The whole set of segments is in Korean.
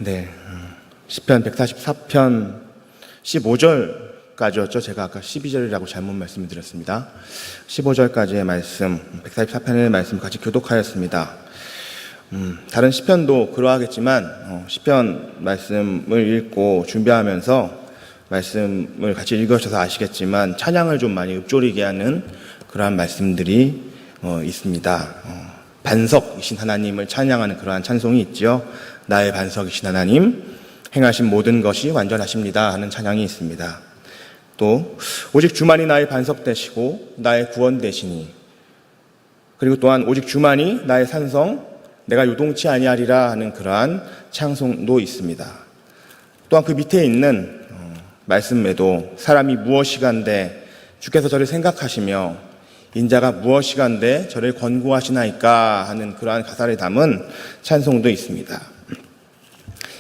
네, 시편 144편 15절까지였죠. 제가 아까 12절이라고 잘못 말씀을 드렸습니다. 15절까지의 말씀, 144편의 말씀 같이 교독하였습니다. 다른 시편도 그러하겠지만 시편 말씀을 읽고 준비하면서 말씀을 같이 읽으셔서 아시겠지만 찬양을 좀 많이 읊조리게 하는 그러한 말씀들이 있습니다. 반석이신 하나님을 찬양하는 그러한 찬송이 있죠. 나의 반석이신 하나님, 행하신 모든 것이 완전하십니다 하는 찬양이 있습니다. 또 오직 주만이 나의 반석 되시고 나의 구원 되시니, 그리고 또한 오직 주만이 나의 산성, 내가 요동치 아니하리라 하는 그러한 찬송도 있습니다. 또한 그 밑에 있는 말씀에도 사람이 무엇이간데 주께서 저를 생각하시며 인자가 무엇이간데 저를 권고하시나이까 하는 그러한 가사를 담은 찬송도 있습니다.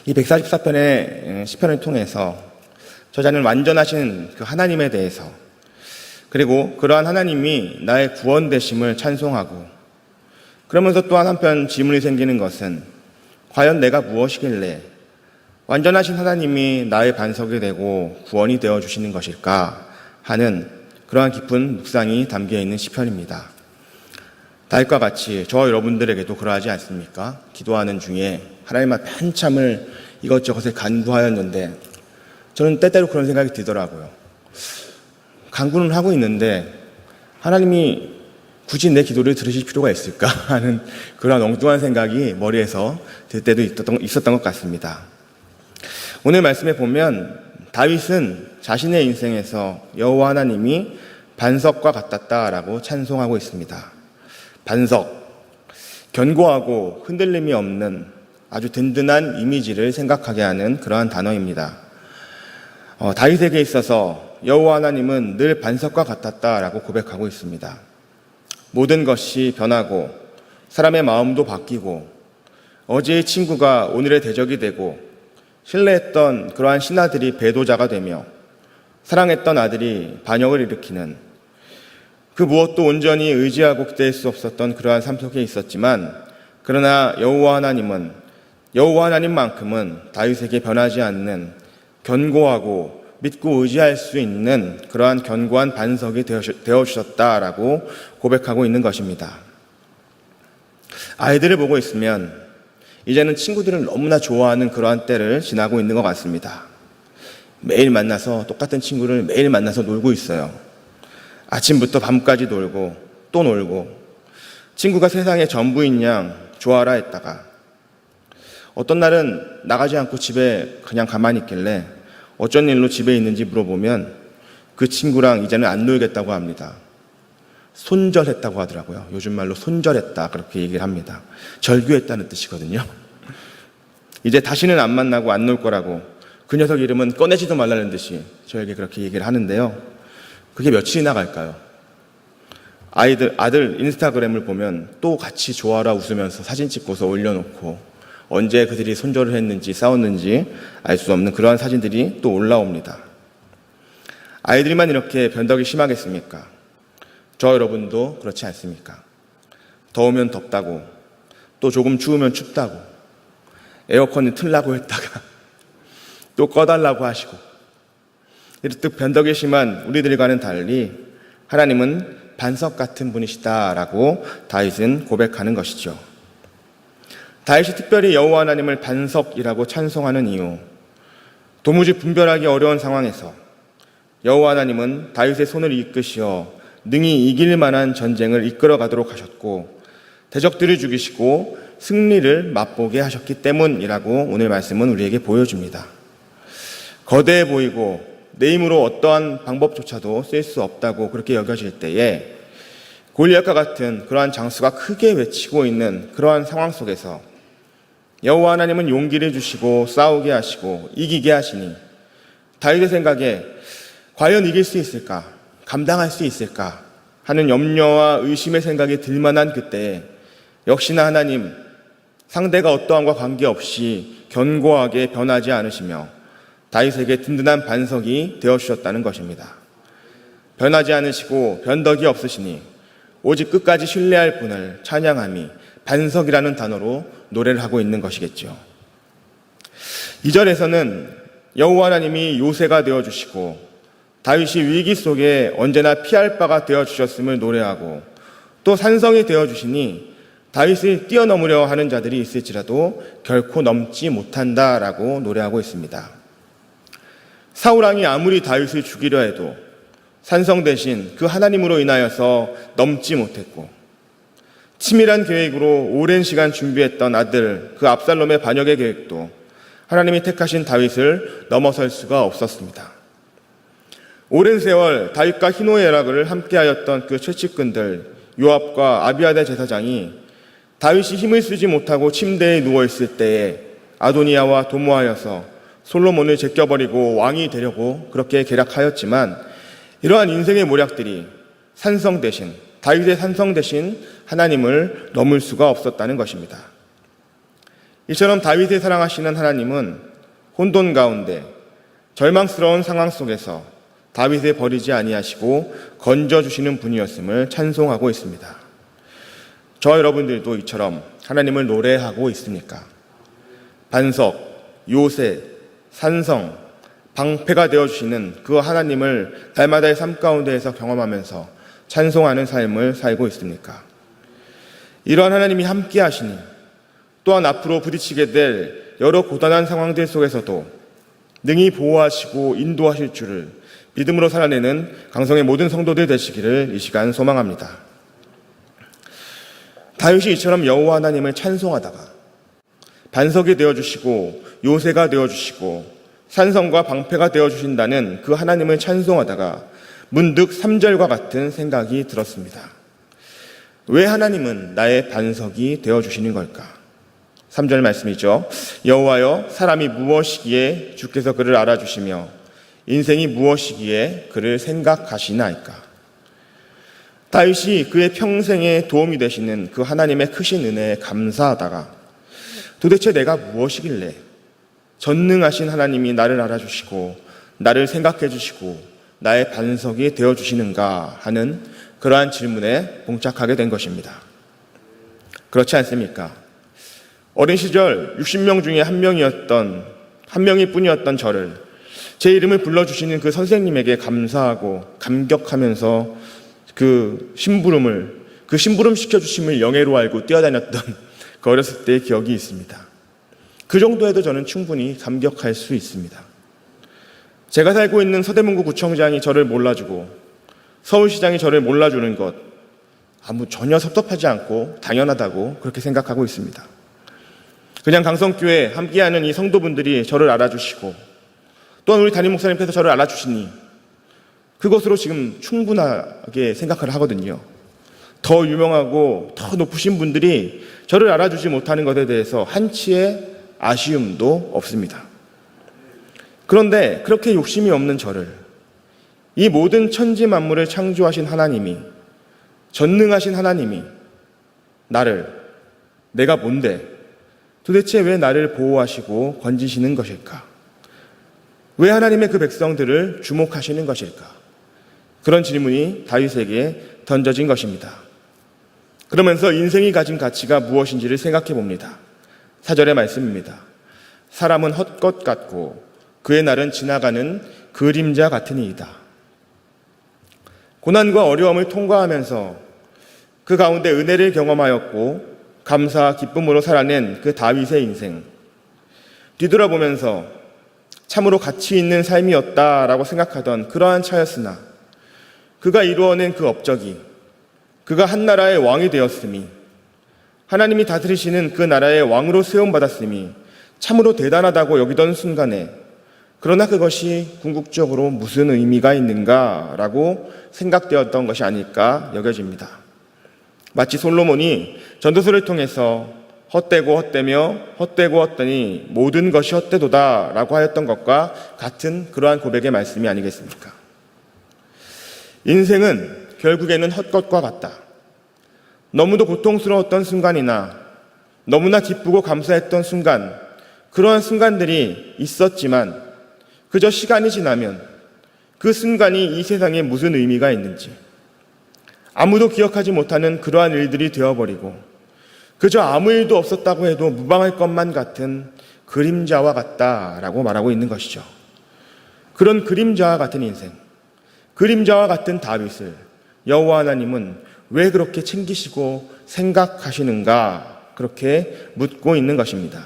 이 144편의 시편을 통해서 저자는 완전하신 그 하나님에 대해서, 그리고 그러한 하나님이 나의 구원 되심을 찬송하고, 그러면서 또한 한편 질문이 생기는 것은 과연 내가 무엇이길래 완전하신 하나님이 나의 반석이 되고 구원이 되어 주시는 것일까 하는 그러한 깊은 묵상이 담겨 있는 시편입니다. 다윗과 같이 저 여러분들에게도 그러하지 않습니까? 기도하는 중에 하나님 앞에 한참을 이것저것을 간구하였는데, 저는 때때로 그런 생각이 들더라고요. 간구는 하고 있는데 하나님이 굳이 내 기도를 들으실 필요가 있을까 하는 그런 엉뚱한 생각이 머리에서 들 때도 있었던 것 같습니다. 오늘 말씀에 보면 다윗은 자신의 인생에서 여호와 하나님이 반석과 같았다라고 찬송하고 있습니다. 반석, 견고하고 흔들림이 없는 아주 든든한 이미지를 생각하게 하는 그러한 단어입니다. 다윗에게 있어서 여호와 하나님은 늘 반석과 같았다라고 고백하고 있습니다. 모든 것이 변하고 사람의 마음도 바뀌고 어제의 친구가 오늘의 대적이 되고 신뢰했던 그러한 신하들이 배도자가 되며 사랑했던 아들이 반역을 일으키는, 그 무엇도 온전히 의지하고 기댈 수 없었던 그러한 삶 속에 있었지만, 그러나 여호와 하나님만큼은 다윗에게 변하지 않는 견고하고 믿고 의지할 수 있는 그러한 견고한 반석이 되어주셨다라고 고백하고 있는 것입니다. 아이들을 보고 있으면 이제는 친구들을 너무나 좋아하는 그러한 때를 지나고 있는 것 같습니다. 매일 만나서 똑같은 친구를 매일 만나서 놀고 있어요. 아침부터 밤까지 놀고 또 놀고, 친구가 세상의 전부인 양 좋아라 했다가 어떤 날은 나가지 않고 집에 그냥 가만히 있길래 어쩐 일로 집에 있는지 물어보면 그 친구랑 이제는 안 놀겠다고 합니다. 손절했다고 하더라고요. 요즘 말로 손절했다 그렇게 얘기를 합니다. 절교했다는 뜻이거든요. 이제 다시는 안 만나고 안 놀 거라고, 그 녀석 이름은 꺼내지도 말라는 듯이 저에게 그렇게 얘기를 하는데요. 그게 며칠이나 갈까요? 아들 인스타그램을 보면 또 같이 좋아라 웃으면서 사진 찍고서 올려놓고, 언제 그들이 손절을 했는지 싸웠는지 알 수 없는 그러한 사진들이 또 올라옵니다. 아이들만 이렇게 변덕이 심하겠습니까? 저 여러분도 그렇지 않습니까? 더우면 덥다고, 또 조금 추우면 춥다고, 에어컨을 틀라고 했다가 또 꺼달라고 하시고, 이렇듯 변덕이 심한 우리들과는 달리 하나님은 반석 같은 분이시다라고 다윗은 고백하는 것이죠. 다윗이 특별히 여호와 하나님을 반석이라고 찬송하는 이유, 도무지 분별하기 어려운 상황에서 여호와 하나님은 다윗의 손을 이끄시어 능히 이길 만한 전쟁을 이끌어 가도록 하셨고, 대적들을 죽이시고 승리를 맛보게 하셨기 때문이라고 오늘 말씀은 우리에게 보여줍니다. 거대해 보이고 내 힘으로 어떠한 방법조차도 쓸 수 없다고 그렇게 여겨질 때에 골리앗과 같은 그러한 장수가 크게 외치고 있는 그러한 상황 속에서 여호와 하나님은 용기를 주시고 싸우게 하시고 이기게 하시니, 다윗의 생각에 과연 이길 수 있을까, 감당할 수 있을까 하는 염려와 의심의 생각이 들만한 그때에 역시나 하나님, 상대가 어떠함과 관계없이 견고하게 변하지 않으시며 다윗에게 든든한 반석이 되어주셨다는 것입니다. 변하지 않으시고 변덕이 없으시니 오직 끝까지 신뢰할 분을 찬양함이 반석이라는 단어로 노래를 하고 있는 것이겠죠. 2절에서는 여호와 하나님이 요새가 되어주시고 다윗이 위기 속에 언제나 피할 바가 되어주셨음을 노래하고 또 산성이 되어주시니 다윗을 뛰어넘으려 하는 자들이 있을지라도 결코 넘지 못한다라고 노래하고 있습니다. 사울왕이 아무리 다윗을 죽이려 해도 산성 대신 그 하나님으로 인하여서 넘지 못했고 치밀한 계획으로 오랜 시간 준비했던 아들 그 압살롬의 반역의 계획도 하나님이 택하신 다윗을 넘어설 수가 없었습니다. 오랜 세월 다윗과 희노애락을 함께하였던 그 최측근들 요압과 아비아다 제사장이 다윗이 힘을 쓰지 못하고 침대에 누워있을 때에 아도니아와 도모하여서 솔로몬을 제껴버리고 왕이 되려고 그렇게 계략하였지만 이러한 인생의 모략들이 산성 대신 다윗의 산성 대신 하나님을 넘을 수가 없었다는 것입니다. 이처럼 다윗을 사랑하시는 하나님은 혼돈 가운데 절망스러운 상황 속에서 다윗을 버리지 아니하시고 건져주시는 분이었음을 찬송하고 있습니다. 저와 여러분들도 이처럼 하나님을 노래하고 있습니까? 반석, 요새, 산성, 방패가 되어주시는 그 하나님을 날마다의 삶 가운데에서 경험하면서 찬송하는 삶을 살고 있습니까? 이러한 하나님이 함께 하시니 또한 앞으로 부딪히게 될 여러 고단한 상황들 속에서도 능히 보호하시고 인도하실 줄을 믿음으로 살아내는 강성의 모든 성도들 되시기를 이 시간 소망합니다. 다윗이 이처럼 여호와 하나님을 찬송하다가 반석이 되어주시고 요새가 되어주시고 산성과 방패가 되어주신다는 그 하나님을 찬송하다가 문득 3절과 같은 생각이 들었습니다. 왜 하나님은 나의 반석이 되어주시는 걸까? 3절 말씀이죠. 여호와여, 사람이 무엇이기에 주께서 그를 알아주시며 인생이 무엇이기에 그를 생각하시나이까? 다윗이 그의 평생에 도움이 되시는 그 하나님의 크신 은혜에 감사하다가 도대체 내가 무엇이길래 전능하신 하나님이 나를 알아주시고 나를 생각해 주시고 나의 반석이 되어주시는가 하는 그러한 질문에 봉착하게 된 것입니다. 그렇지 않습니까? 어린 시절 60명 중에 한 명일 뿐이었던 저를 제 이름을 불러주시는 그 선생님에게 감사하고 감격하면서 그 심부름 시켜주심을 영예로 알고 뛰어다녔던 그 어렸을 때의 기억이 있습니다. 그 정도에도 저는 충분히 감격할 수 있습니다. 제가 살고 있는 서대문구 구청장이 저를 몰라주고 서울시장이 저를 몰라주는 것 전혀 섭섭하지 않고 당연하다고 그렇게 생각하고 있습니다. 그냥 강성교회 함께하는 이 성도분들이 저를 알아주시고 또한 우리 담임 목사님께서 저를 알아주시니 그것으로 지금 충분하게 생각을 하거든요. 더 유명하고 더 높으신 분들이 저를 알아주지 못하는 것에 대해서 한치의 아쉬움도 없습니다. 그런데 그렇게 욕심이 없는 저를 이 모든 천지 만물을 창조하신 하나님이, 전능하신 하나님이 내가 뭔데 도대체 왜 나를 보호하시고 건지시는 것일까? 왜 하나님의 그 백성들을 주목하시는 것일까? 그런 질문이 다윗에게 던져진 것입니다. 그러면서 인생이 가진 가치가 무엇인지를 생각해 봅니다. 4절의 말씀입니다. 사람은 헛것 같고 그의 날은 지나가는 그림자 같으니이다. 고난과 어려움을 통과하면서 그 가운데 은혜를 경험하였고 감사와 기쁨으로 살아낸 그 다윗의 인생, 뒤돌아보면서 참으로 가치 있는 삶이었다라고 생각하던 그러한 차였으나 그가 이루어낸 그 업적이 그가 한 나라의 왕이 되었음이, 하나님이 다스리시는 그 나라의 왕으로 세움받았음이 참으로 대단하다고 여기던 순간에, 그러나 그것이 궁극적으로 무슨 의미가 있는가라고 생각되었던 것이 아닐까 여겨집니다. 마치 솔로몬이 전도서를 통해서 헛되고 헛되며 헛되고 헛되니 모든 것이 헛되도다 라고 하였던 것과 같은 그러한 고백의 말씀이 아니겠습니까? 인생은 결국에는 헛것과 같다. 너무도 고통스러웠던 순간이나 너무나 기쁘고 감사했던 순간, 그러한 순간들이 있었지만 그저 시간이 지나면 그 순간이 이 세상에 무슨 의미가 있는지 아무도 기억하지 못하는 그러한 일들이 되어버리고 그저 아무 일도 없었다고 해도 무방할 것만 같은 그림자와 같다라고 말하고 있는 것이죠. 그런 그림자와 같은 인생, 그림자와 같은 다윗을 여호와 하나님은 왜 그렇게 챙기시고 생각하시는가 그렇게 묻고 있는 것입니다.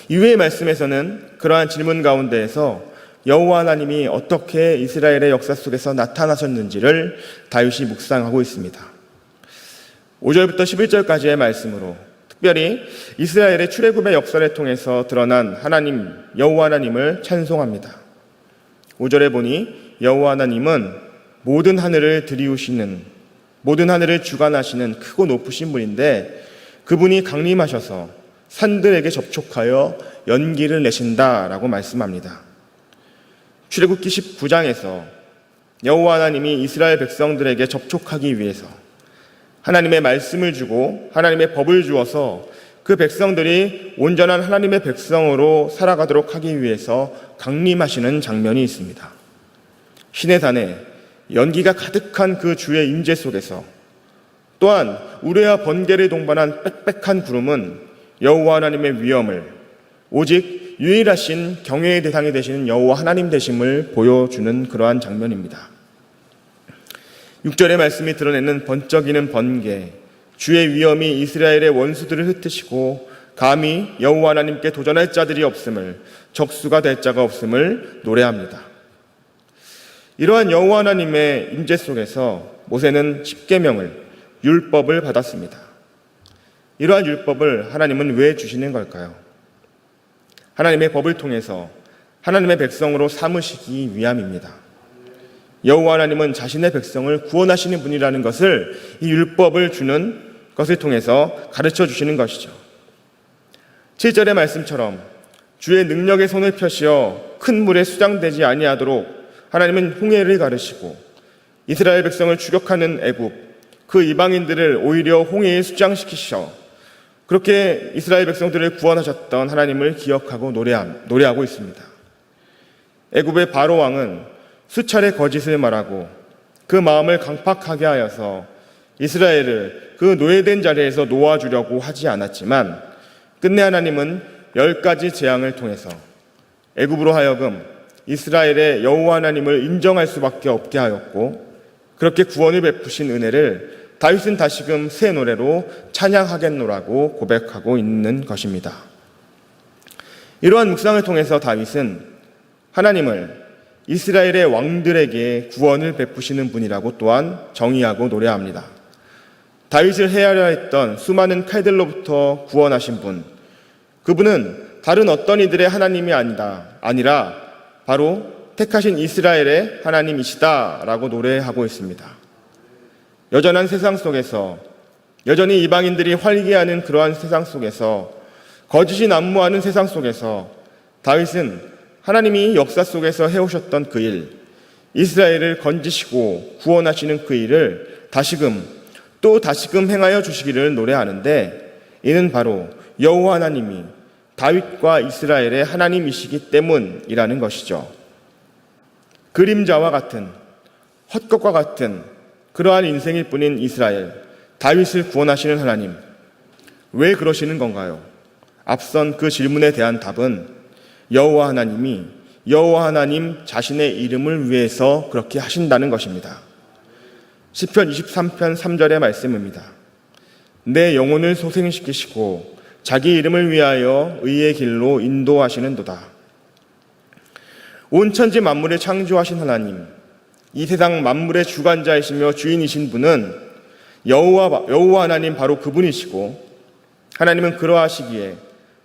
이후의 말씀에서는 그러한 질문 가운데에서 여호와 하나님이 어떻게 이스라엘의 역사 속에서 나타나셨는지를 다윗이 묵상하고 있습니다. 5절부터 11절까지의 말씀으로 특별히 이스라엘의 출애굽의 역사를 통해서 드러난 하나님, 여호와 하나님을 찬송합니다. 5절에 보니 여호와 하나님은 모든 하늘을 들이우시는, 모든 하늘을 주관하시는 크고 높으신 분인데 그분이 강림하셔서 산들에게 접촉하여 연기를 내신다라고 말씀합니다. 출애굽기 19장에서 여호와 하나님이 이스라엘 백성들에게 접촉하기 위해서 하나님의 말씀을 주고 하나님의 법을 주어서 그 백성들이 온전한 하나님의 백성으로 살아가도록 하기 위해서 강림하시는 장면이 있습니다. 시내산에 연기가 가득한 그 주의 임재 속에서 또한 우레와 번개를 동반한 빽빽한 구름은 여호와 하나님의 위엄을, 오직 유일하신 경외의 대상이 되시는 여호와 하나님 되심을 보여주는 그러한 장면입니다. 6절의 말씀이 드러내는 번쩍이는 번개, 주의 위엄이 이스라엘의 원수들을 흩으시고 감히 여호와 하나님께 도전할 자들이 없음을, 적수가 될 자가 없음을 노래합니다. 이러한 여호와 하나님의 임재 속에서 모세는 십계명을, 율법을 받았습니다. 이러한 율법을 하나님은 왜 주시는 걸까요? 하나님의 법을 통해서 하나님의 백성으로 삼으시기 위함입니다. 여호와 하나님은 자신의 백성을 구원하시는 분이라는 것을 이 율법을 주는 것을 통해서 가르쳐 주시는 것이죠. 7절의 말씀처럼 주의 능력의 손을 펴시어 큰 물에 수장되지 아니하도록 하나님은 홍해를 가르시고 이스라엘 백성을 추격하는 애굽, 그 이방인들을 오히려 홍해에 수장시키셔 그렇게 이스라엘 백성들을 구원하셨던 하나님을 기억하고 노래하고 있습니다. 애굽의 바로 왕은 수차례 거짓을 말하고 그 마음을 강팍하게 하여서 이스라엘을 그 노예된 자리에서 놓아주려고 하지 않았지만 끝내 하나님은 10가지 재앙을 통해서 애굽으로 하여금 이스라엘의 여호와 하나님을 인정할 수밖에 없게 하였고 그렇게 구원을 베푸신 은혜를 다윗은 다시금 새 노래로 찬양하겠노라고 고백하고 있는 것입니다. 이러한 묵상을 통해서 다윗은 하나님을 이스라엘의 왕들에게 구원을 베푸시는 분이라고 또한 정의하고 노래합니다. 다윗을 해하려 했던 수많은 칼들로부터 구원하신 분, 그분은 다른 어떤 이들의 하나님이 아니라 바로 택하신 이스라엘의 하나님이시다라고 노래하고 있습니다. 여전한 세상 속에서, 여전히 이방인들이 활기하는 그러한 세상 속에서, 거짓이 난무하는 세상 속에서 다윗은 하나님이 역사 속에서 해오셨던 그 일, 이스라엘을 건지시고 구원하시는 그 일을 다시금 행하여 주시기를 노래하는데 이는 바로 여호와 하나님이 다윗과 이스라엘의 하나님이시기 때문이라는 것이죠. 그림자와 같은, 헛것과 같은 그러한 인생일 뿐인 이스라엘, 다윗을 구원하시는 하나님, 왜 그러시는 건가요? 앞선 그 질문에 대한 답은 여호와 하나님이 여호와 하나님 자신의 이름을 위해서 그렇게 하신다는 것입니다. 시편 23편 3절의 말씀입니다. 내 영혼을 소생시키시고 자기 이름을 위하여 의의 길로 인도하시는도다. 온 천지 만물을 창조하신 하나님, 이 세상 만물의 주관자이시며 주인이신 분은 여호와 하나님 바로 그분이시고 하나님은 그러하시기에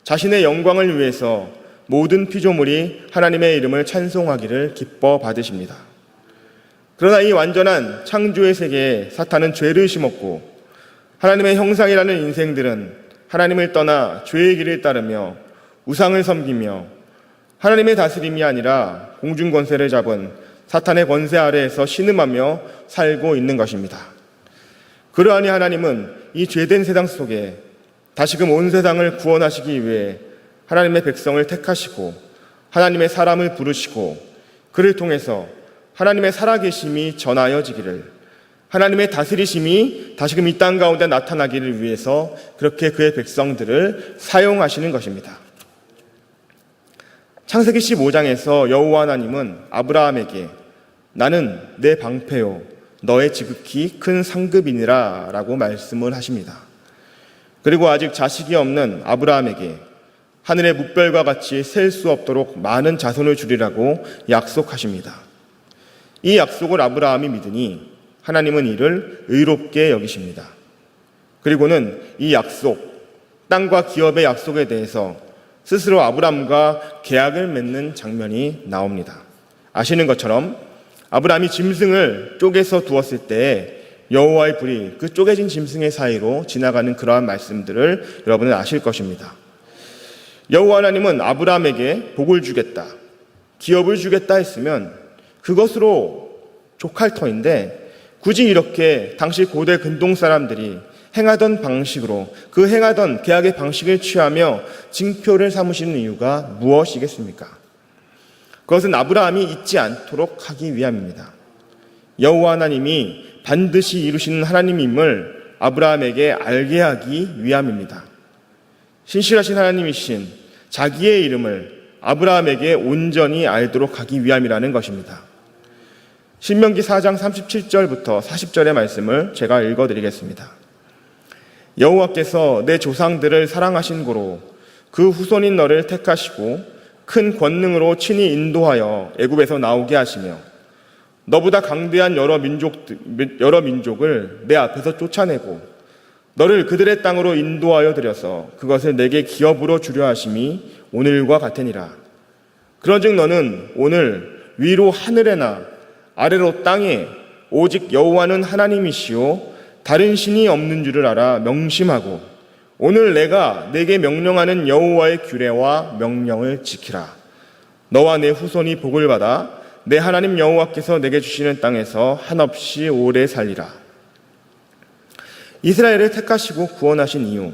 자신의 영광을 위해서 모든 피조물이 하나님의 이름을 찬송하기를 기뻐 받으십니다. 그러나 이 완전한 창조의 세계에 사탄은 죄를 심었고 하나님의 형상이라는 인생들은 하나님을 떠나 죄의 길을 따르며 우상을 섬기며 하나님의 다스림이 아니라 공중 권세를 잡은 사탄의 권세 아래에서 신음하며 살고 있는 것입니다. 그러하니 하나님은 이 죄된 세상 속에 다시금 온 세상을 구원하시기 위해 하나님의 백성을 택하시고 하나님의 사람을 부르시고 그를 통해서 하나님의 살아계심이 전하여지기를, 하나님의 다스리심이 다시금 이 땅 가운데 나타나기를 위해서 그렇게 그의 백성들을 사용하시는 것입니다. 창세기 15장에서 여호와 하나님은 아브라함에게 나는 내 방패요 너의 지극히 큰 상급이니라 라고 말씀을 하십니다. 그리고 아직 자식이 없는 아브라함에게 하늘의 뭇별과 같이 셀 수 없도록 많은 자손을 주리라고 약속하십니다. 이 약속을 아브라함이 믿으니 하나님은 이를 의롭게 여기십니다. 그리고는 이 약속, 땅과 기업의 약속에 대해서 스스로 아브라함과 계약을 맺는 장면이 나옵니다. 아시는 것처럼 아브라함이 짐승을 쪼개서 두었을 때 여호와의 불이 그 쪼개진 짐승의 사이로 지나가는 그러한 말씀들을 여러분은 아실 것입니다. 여호와 하나님은 아브라함에게 복을 주겠다, 기업을 주겠다 했으면 그것으로 족할 터인데 굳이 이렇게 당시 고대 근동 사람들이 행하던 방식으로 그 행하던 계약의 방식을 취하며 징표를 삼으시는 이유가 무엇이겠습니까? 그것은 아브라함이 잊지 않도록 하기 위함입니다. 여호와 하나님이 반드시 이루시는 하나님임을 아브라함에게 알게 하기 위함입니다. 신실하신 하나님이신 자기의 이름을 아브라함에게 온전히 알도록 하기 위함이라는 것입니다. 신명기 4장 37절부터 40절의 말씀을 제가 읽어드리겠습니다. 여호와께서 내 조상들을 사랑하신 고로 그 후손인 너를 택하시고 큰 권능으로 친히 인도하여 애굽에서 나오게 하시며 너보다 강대한 여러 민족을 내 앞에서 쫓아내고 너를 그들의 땅으로 인도하여 들여서 그것을 내게 기업으로 주려 하심이 오늘과 같으니라. 그런즉 너는 오늘 위로 하늘에나 아래로 땅에 오직 여호와는 하나님이시요 다른 신이 없는 줄을 알아 명심하고 오늘 내가 내게 명령하는 여호와의 규례와 명령을 지키라. 너와 내 후손이 복을 받아 내 하나님 여호와께서 내게 주시는 땅에서 한없이 오래 살리라. 이스라엘을 택하시고 구원하신 이유,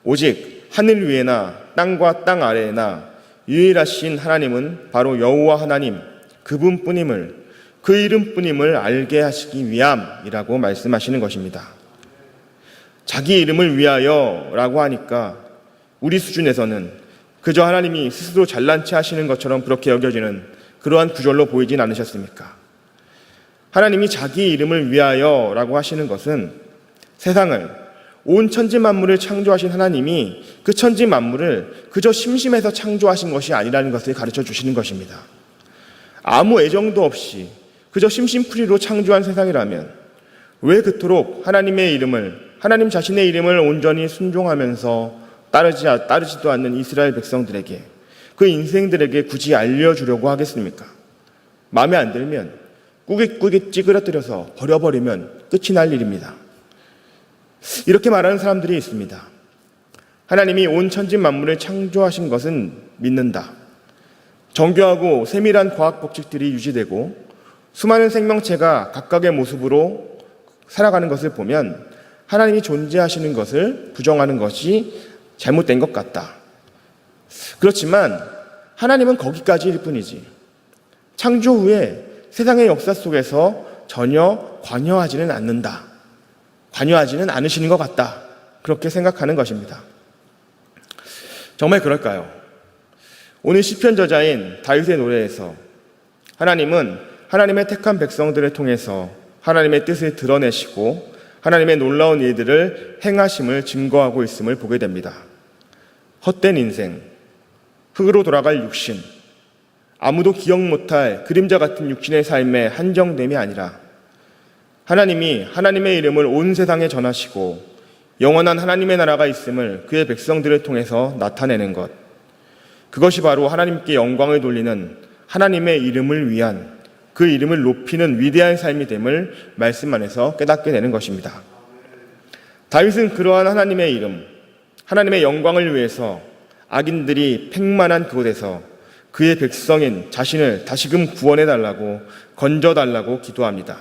오직 하늘 위에나 땅과 땅 아래에나 유일하신 하나님은 바로 여호와 하나님 그분뿐임을, 그 이름뿐임을 알게 하시기 위함이라고 말씀하시는 것입니다. 자기 이름을 위하여라고 하니까 우리 수준에서는 그저 하나님이 스스로 잘난 체 하시는 것처럼 그렇게 여겨지는 그러한 구절로 보이진 않으셨습니까? 하나님이 자기 이름을 위하여라고 하시는 것은 세상을, 온 천지 만물을 창조하신 하나님이 그 천지 만물을 그저 심심해서 창조하신 것이 아니라는 것을 가르쳐 주시는 것입니다. 아무 애정도 없이 그저 심심풀이로 창조한 세상이라면 왜 그토록 하나님의 이름을, 하나님 자신의 이름을 온전히 순종하면서 따르지도 않는 이스라엘 백성들에게, 그 인생들에게 굳이 알려주려고 하겠습니까? 마음에 안 들면 꾸깃꾸깃 찌그러뜨려서 버려버리면 끝이 날 일입니다. 이렇게 말하는 사람들이 있습니다. 하나님이 온 천지 만물을 창조하신 것은 믿는다. 정교하고 세밀한 과학 법칙들이 유지되고 수많은 생명체가 각각의 모습으로 살아가는 것을 보면 하나님이 존재하시는 것을 부정하는 것이 잘못된 것 같다. 그렇지만 하나님은 거기까지일 뿐이지 창조 후에 세상의 역사 속에서 전혀 관여하지는 않는다. 관여하지는 않으시는 것 같다. 그렇게 생각하는 것입니다. 정말 그럴까요? 오늘 시편 저자인 다윗의 노래에서 하나님은 하나님의 택한 백성들을 통해서 하나님의 뜻을 드러내시고 하나님의 놀라운 일들을 행하심을 증거하고 있음을 보게 됩니다. 헛된 인생, 흙으로 돌아갈 육신, 아무도 기억 못할 그림자 같은 육신의 삶의 한정됨이 아니라 하나님이 하나님의 이름을 온 세상에 전하시고 영원한 하나님의 나라가 있음을 그의 백성들을 통해서 나타내는 것, 그것이 바로 하나님께 영광을 돌리는 하나님의 이름을 위한, 그 이름을 높이는 위대한 삶이 됨을 말씀 안에서 깨닫게 되는 것입니다. 다윗은 그러한 하나님의 이름, 하나님의 영광을 위해서 악인들이 팽만한 그곳에서 그의 백성인 자신을 다시금 구원해달라고, 건져달라고 기도합니다.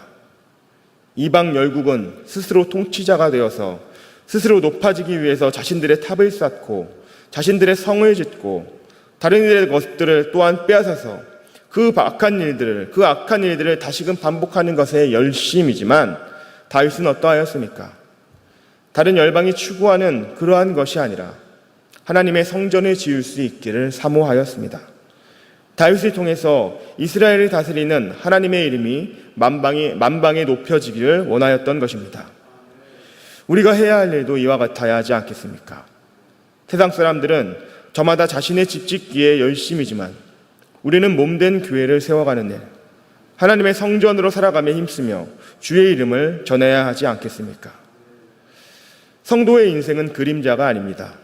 이방 열국은 스스로 통치자가 되어서 스스로 높아지기 위해서 자신들의 탑을 쌓고 자신들의 성을 짓고 다른 이들의 것들을 또한 빼앗아서 그 악한 일들을 다시금 반복하는 것에 열심이지만 다윗은 어떠하였습니까? 다른 열방이 추구하는 그러한 것이 아니라 하나님의 성전을 지을 수 있기를 사모하였습니다. 다윗을 통해서 이스라엘을 다스리는 하나님의 이름이 만방에 높여지기를 원하였던 것입니다. 우리가 해야 할 일도 이와 같아야 하지 않겠습니까? 세상 사람들은 저마다 자신의 집 짓기에 열심이지만 우리는 몸된 교회를 세워가는 일, 하나님의 성전으로 살아가며 힘쓰며 주의 이름을 전해야 하지 않겠습니까? 성도의 인생은 그림자가 아닙니다.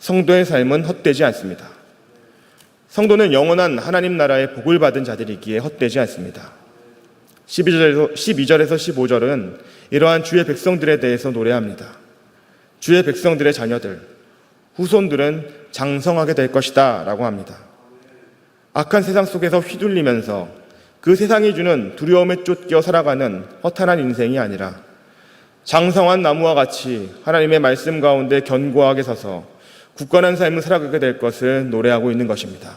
성도의 삶은 헛되지 않습니다. 성도는 영원한 하나님 나라의 복을 받은 자들이기에 헛되지 않습니다. 12절에서 15절은 이러한 주의 백성들에 대해서 노래합니다. 주의 백성들의 자녀들, 후손들은 장성하게 될 것이다 라고 합니다. 악한 세상 속에서 휘둘리면서 그 세상이 주는 두려움에 쫓겨 살아가는 허탄한 인생이 아니라 장성한 나무와 같이 하나님의 말씀 가운데 견고하게 서서 굳건한 삶을 살아가게 될 것을 노래하고 있는 것입니다.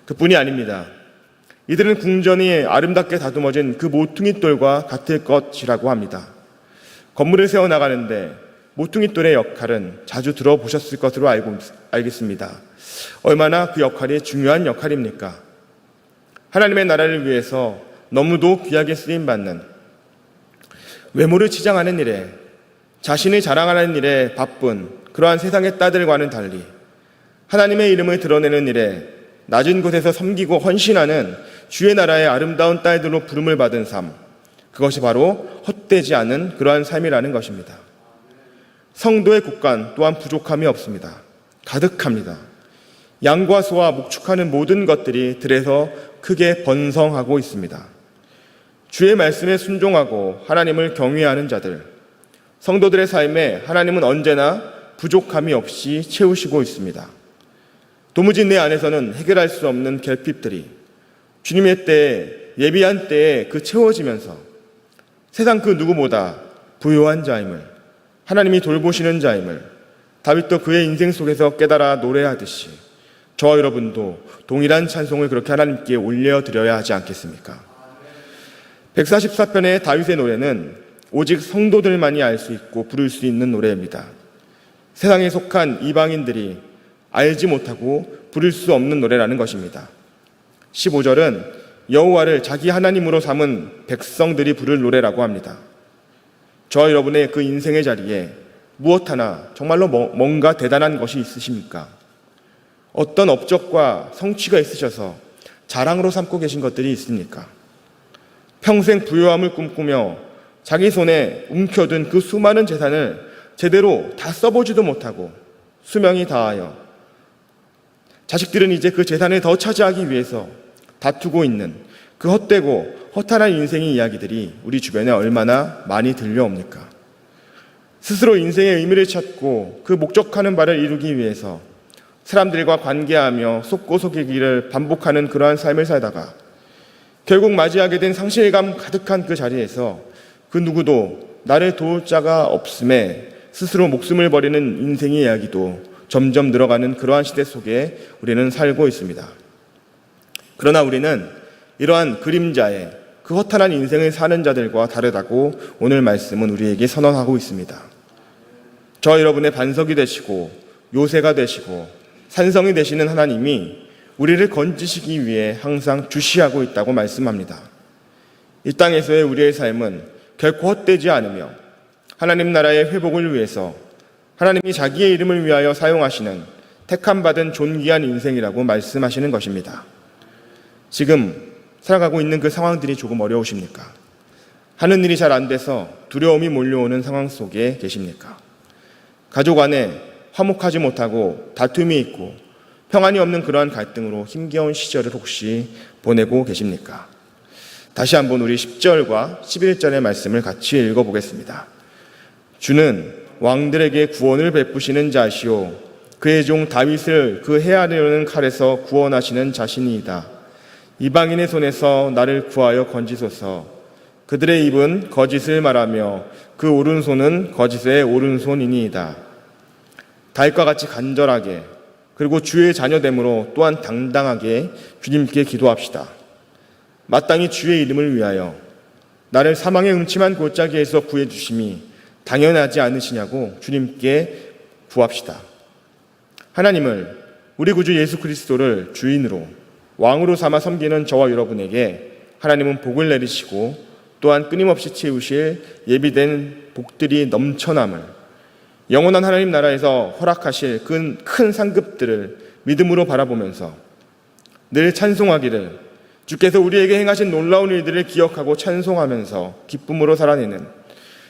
그뿐이 아닙니다. 이들은 궁전이 아름답게 다듬어진 그 모퉁이돌과 같을 것이라고 합니다. 건물을 세워나가는데 모퉁이돌의 역할은 자주 들어보셨을 것으로 알겠습니다. 얼마나 그 역할이 중요한 역할입니까? 하나님의 나라를 위해서 너무도 귀하게 쓰임받는, 외모를 치장하는 일에, 자신을 자랑하는 일에 바쁜 그러한 세상의 딸들과는 달리 하나님의 이름을 드러내는 일에 낮은 곳에서 섬기고 헌신하는 주의 나라의 아름다운 딸들로 부름을 받은 삶, 그것이 바로 헛되지 않은 그러한 삶이라는 것입니다. 성도의 국간 또한 부족함이 없습니다. 가득합니다. 양과 소와 목축하는 모든 것들이 들에서 크게 번성하고 있습니다. 주의 말씀에 순종하고 하나님을 경외하는 자들, 성도들의 삶에 하나님은 언제나 부족함이 없이 채우시고 있습니다. 도무지 내 안에서는 해결할 수 없는 결핍들이 주님의 때에, 예비한 때에 그 채워지면서 세상 그 누구보다 부요한 자임을, 하나님이 돌보시는 자임을 다윗도 그의 인생 속에서 깨달아 노래하듯이 저와 여러분도 동일한 찬송을 그렇게 하나님께 올려드려야 하지 않겠습니까? 144편의 다윗의 노래는 오직 성도들만이 알 수 있고 부를 수 있는 노래입니다. 세상에 속한 이방인들이 알지 못하고 부를 수 없는 노래라는 것입니다. 15절은 여호와를 자기 하나님으로 삼은 백성들이 부를 노래라고 합니다. 저와 여러분의 그 인생의 자리에 무엇 하나 정말로 뭔가 대단한 것이 있으십니까? 어떤 업적과 성취가 있으셔서 자랑으로 삼고 계신 것들이 있습니까? 평생 부유함을 꿈꾸며 자기 손에 움켜둔 그 수많은 재산을 제대로 다 써보지도 못하고 수명이 다하여 자식들은 이제 그 재산을 더 차지하기 위해서 다투고 있는 그 헛되고 허탄한 인생의 이야기들이 우리 주변에 얼마나 많이 들려옵니까? 스스로 인생의 의미를 찾고 그 목적하는 바를 이루기 위해서 사람들과 관계하며 속고 속이기를 반복하는 그러한 삶을 살다가 결국 맞이하게 된 상실감 가득한 그 자리에서 그 누구도 나를 도울 자가 없음에 스스로 목숨을 버리는 인생의 이야기도 점점 늘어가는 그러한 시대 속에 우리는 살고 있습니다. 그러나 우리는 이러한 그림자의 그 허탄한 인생을 사는 자들과 다르다고 오늘 말씀은 우리에게 선언하고 있습니다. 저 여러분의 반석이 되시고 요새가 되시고 산성이 되시는 하나님이 우리를 건지시기 위해 항상 주시하고 있다고 말씀합니다. 이 땅에서의 우리의 삶은 결코 헛되지 않으며 하나님 나라의 회복을 위해서 하나님이 자기의 이름을 위하여 사용하시는 택함받은 존귀한 인생이라고 말씀하시는 것입니다. 지금 살아가고 있는 그 상황들이 조금 어려우십니까? 하는 일이 잘 안 돼서 두려움이 몰려오는 상황 속에 계십니까? 가족 안에 화목하지 못하고 다툼이 있고 평안이 없는 그러한 갈등으로 힘겨운 시절을 혹시 보내고 계십니까? 다시 한번 우리 10절과 11절의 말씀을 같이 읽어보겠습니다. 주는 왕들에게 구원을 베푸시는 자시오 그의 종 다윗을 그 해하려는 칼에서 구원하시는 자신이이다. 이방인의 손에서 나를 구하여 건지소서. 그들의 입은 거짓을 말하며 그 오른손은 거짓의 오른손이니이다. 다윗과 같이 간절하게 그리고 주의 자녀됨으로 또한 당당하게 주님께 기도합시다. 마땅히 주의 이름을 위하여 나를 사망의 음침한 골짜기에서 구해주심이 당연하지 않으시냐고 주님께 구합시다. 하나님을, 우리 구주 예수 그리스도를 주인으로 왕으로 삼아 섬기는 저와 여러분에게 하나님은 복을 내리시고 또한 끊임없이 채우실 예비된 복들이 넘쳐남을, 영원한 하나님 나라에서 허락하실 큰 상급들을 믿음으로 바라보면서 늘 찬송하기를, 주께서 우리에게 행하신 놀라운 일들을 기억하고 찬송하면서 기쁨으로 살아내는,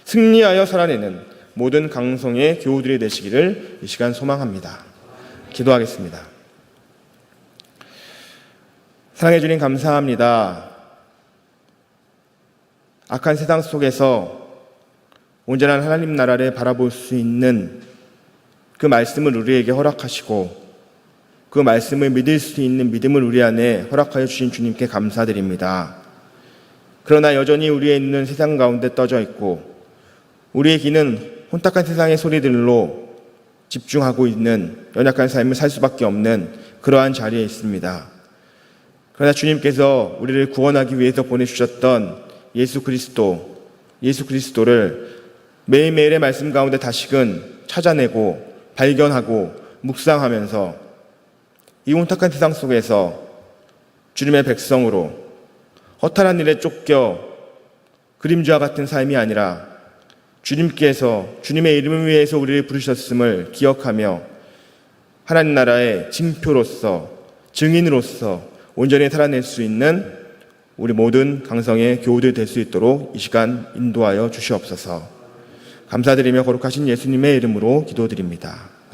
승리하여 살아내는 모든 강성의 교우들이 되시기를 이 시간 소망합니다. 기도하겠습니다. 사랑해 주님 감사합니다. 악한 세상 속에서 온전한 하나님 나라를 바라볼 수 있는 그 말씀을 우리에게 허락하시고 그 말씀을 믿을 수 있는 믿음을 우리 안에 허락하여 주신 주님께 감사드립니다. 그러나 여전히 우리의 눈은 세상 가운데 떠져 있고 우리의 귀는 혼탁한 세상의 소리들로 집중하고 있는 연약한 삶을 살 수밖에 없는 그러한 자리에 있습니다. 그러나 주님께서 우리를 구원하기 위해서 보내주셨던 예수 그리스도를 매일매일의 말씀 가운데 다시금 찾아내고 발견하고 묵상하면서 이 혼탁한 세상 속에서 주님의 백성으로 허탄한 일에 쫓겨 그림자와 같은 삶이 아니라 주님께서 주님의 이름을 위해서 우리를 부르셨음을 기억하며 하나님 나라의 징표로서 증인으로서 온전히 살아낼 수 있는 우리 모든 강성의 교우들 될 수 있도록 이 시간 인도하여 주시옵소서. 감사드리며 거룩하신 예수님의 이름으로 기도드립니다.